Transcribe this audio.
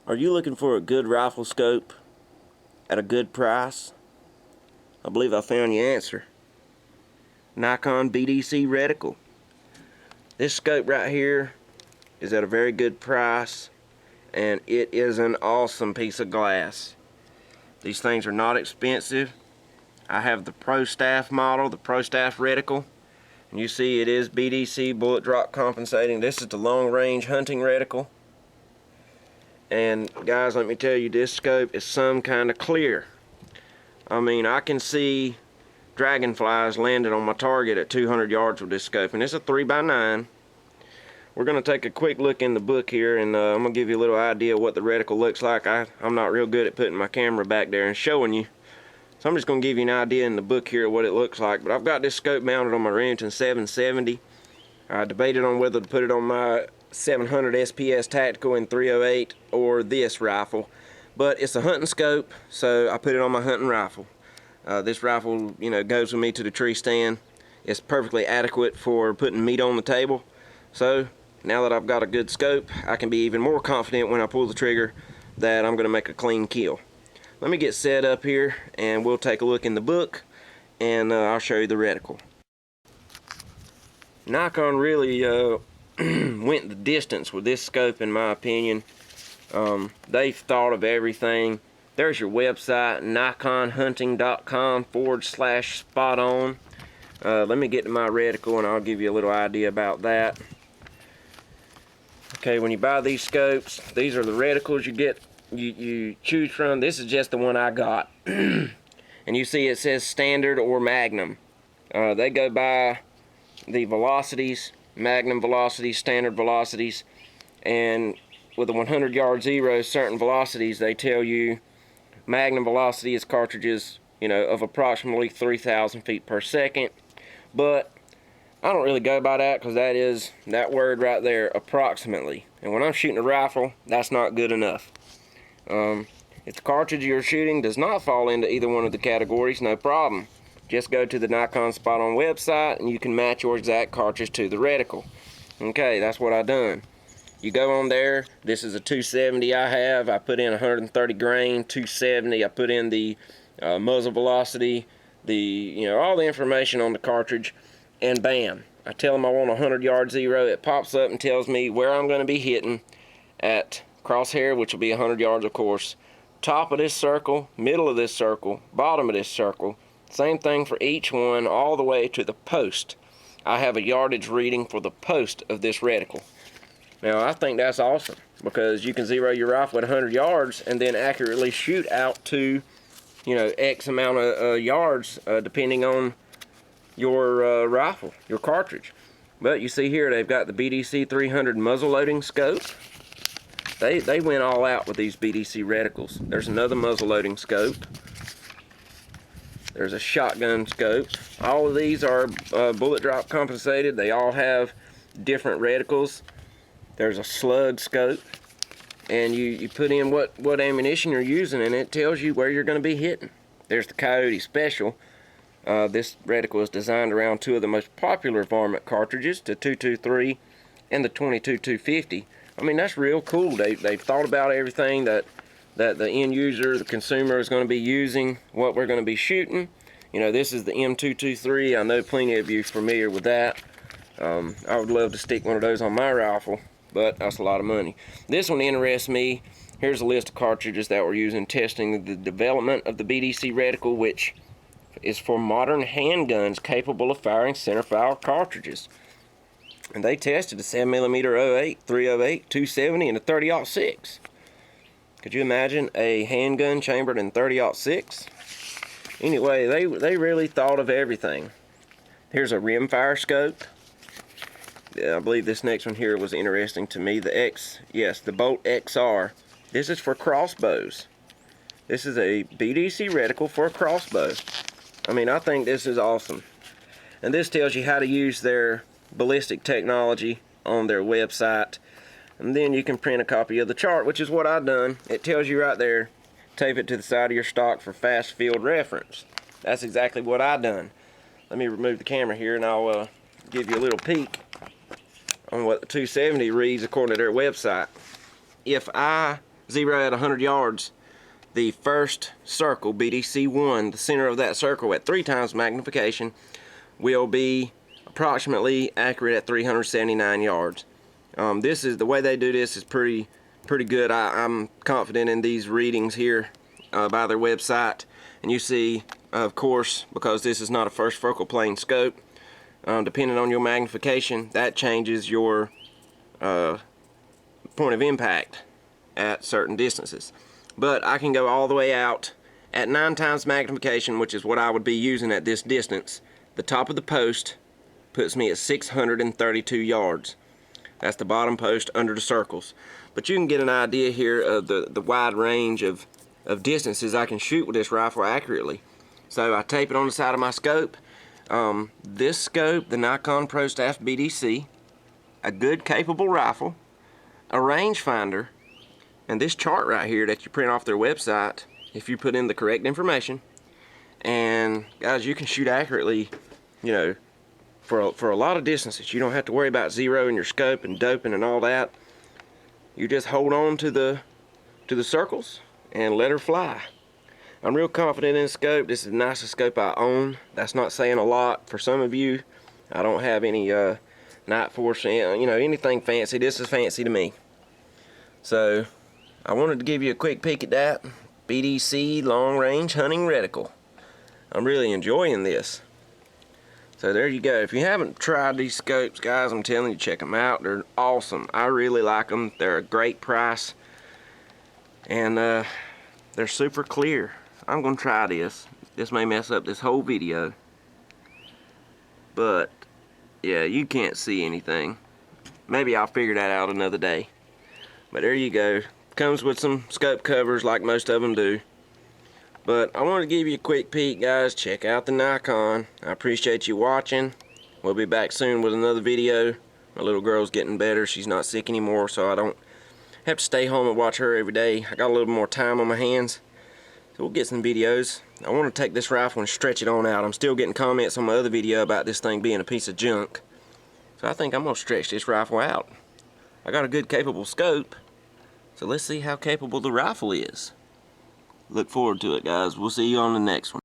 Are you looking for a good rifle scope at a good price? I believe I found your answer. Nikon BDC reticle. This scope right here is at a very good price, and it is an awesome piece of glass. These things are not expensive. I have the Prostaff model, the Prostaff reticle, and you see it is BDC, bullet drop compensating. This is the long range hunting reticle. And guys, let me tell you, this scope is some kind of clear. I mean, I can see dragonflies landing on my target at 200 yards with this scope, and it's a 3x9. We're going to take a quick look in the book here, and I'm going to give you a little idea of what the reticle looks like. I'm not real good at putting my camera back there and showing you, so I'm just going to give you an idea in the book here of what it looks like. But I've got this scope mounted on my Remington 770. I debated on whether to put it on my 700 SPS Tactical in 308 or this rifle, but it's a hunting scope, so I put it on my hunting rifle. This rifle, you know, goes with me to the tree stand. It's perfectly adequate for putting meat on the table. So now that I've got a good scope, I can be even more confident when I pull the trigger that I'm going to make a clean kill. Let me get set up here, and we'll take a look in the book, and I'll show you the reticle. Nikon really went the distance with this scope, in my opinion. They've thought of everything. There's your website, nikonhunting.com/spot on. Let me get to my reticle and I'll give you a little idea about that. Okay, when you buy these scopes, these are the reticles you choose from. This is just the one I got. And you see it says standard or magnum. They go by the velocities, magnum velocities, standard velocities, and with a 100 yard zero, certain velocities, they tell you magnum velocity is cartridges, you know, of approximately 3,000 feet per second. But I don't really go by that, because that is that word right there, approximately. And when I'm shooting a rifle, that's not good enough. If the cartridge you're shooting does not fall into either one of the categories, no problem. Just go to the Nikon Spot On website and you can match your exact cartridge to the reticle. Okay, that's what I done. You go on there, this is a 270 I have. I put in 130 grain, 270. I put in the muzzle velocity, all the information on the cartridge, and bam. I tell them I want a 100 yard zero. It pops up and tells me where I'm going to be hitting at crosshair, which will be 100 yards, of course. Top of this circle, middle of this circle, bottom of this circle. Same thing for each one, all the way to the post. I have a yardage reading for the post of this reticle. Now, I think that's awesome, because you can zero your rifle at 100 yards and then accurately shoot out to, X amount of yards, depending on your rifle, your cartridge. But you see here, they've got the BDC 300 muzzle loading scope. They went all out with these BDC reticles. There's another muzzle loading scope. There's a shotgun scope. All of these are bullet drop compensated. They all have different reticles. There's a slug scope, and you put in what ammunition you're using, and it tells you where you're going to be hitting. There's the Coyote Special. This reticle is designed around two of the most popular varmint cartridges, the 223 and the 22-250. I mean, that's real cool. They've thought about everything that the end user, the consumer, is going to be using, what we're going to be shooting. This is the M223. I know plenty of you are familiar with that. I would love to stick one of those on my rifle, but that's a lot of money. This one interests me. Here's a list of cartridges that we're using testing the development of the BDC reticle, which is for modern handguns capable of firing centerfire cartridges. And they tested a 7mm 08, 308, 270, and a 30-06. Could you imagine a handgun chambered in 30-06? Anyway, they really thought of everything. Here's a rimfire scope. I believe this next one here was interesting to me. The Bolt XR. This is for crossbows. This is a BDC reticle for a crossbow. I mean, I think this is awesome. And this tells you how to use their ballistic technology on their website. And then you can print a copy of the chart, which is what I've done. It tells you right there, tape it to the side of your stock for fast field reference. That's exactly what I've done. Let me remove the camera here and I'll give you a little peek on what the 270 reads according to their website. If I 0 at 100 yards, the first circle, BDC1, the center of that circle at 3 times magnification, will be approximately accurate at 379 yards. This is the way they do this is pretty good. I'm confident in these readings here by their website. And you see, of course, because this is not a first focal plane scope, depending on your magnification, that changes your point of impact at certain distances. But I can go all the way out at 9 times magnification, which is what I would be using at this distance. The top of the post puts me at 632 yards. That's the bottom post under the circles. But you can get an idea here of the wide range of distances I can shoot with this rifle accurately. So I tape it on the side of my scope. This scope, the Nikon Prostaff BDC, a good capable rifle, a rangefinder, and this chart right here that you print off their website if you put in the correct information. And guys, you can shoot accurately, you know, for a lot of distances. You don't have to worry about zeroing your scope and doping and all that. You just hold on to the circles and let her fly. I'm real confident in the scope. This is the nicest scope I own. That's not saying a lot for some of you. I don't have any Night Force, you know, anything fancy. This is fancy to me. So I wanted to give you a quick peek at that BDC long range hunting reticle. I'm really enjoying this. So there you go. If you haven't tried these scopes, guys, I'm telling you, check them out. They're awesome. I really like them. They're a great price. And they're super clear. I'm going to try this. This may mess up this whole video. But, yeah, you can't see anything. Maybe I'll figure that out another day. But there you go. Comes with some scope covers like most of them do. But I want to give you a quick peek, guys. Check out the Nikon. I appreciate you watching. We'll be back soon with another video. My little girl's getting better. She's not sick anymore, so I don't have to stay home and watch her every day. I got a little more time on my hands. So we'll get some videos. I want to take this rifle and stretch it on out. I'm still getting comments on my other video about this thing being a piece of junk. So I think I'm going to stretch this rifle out. I got a good capable scope. So let's see how capable the rifle is. Look forward to it, guys. We'll see you on the next one.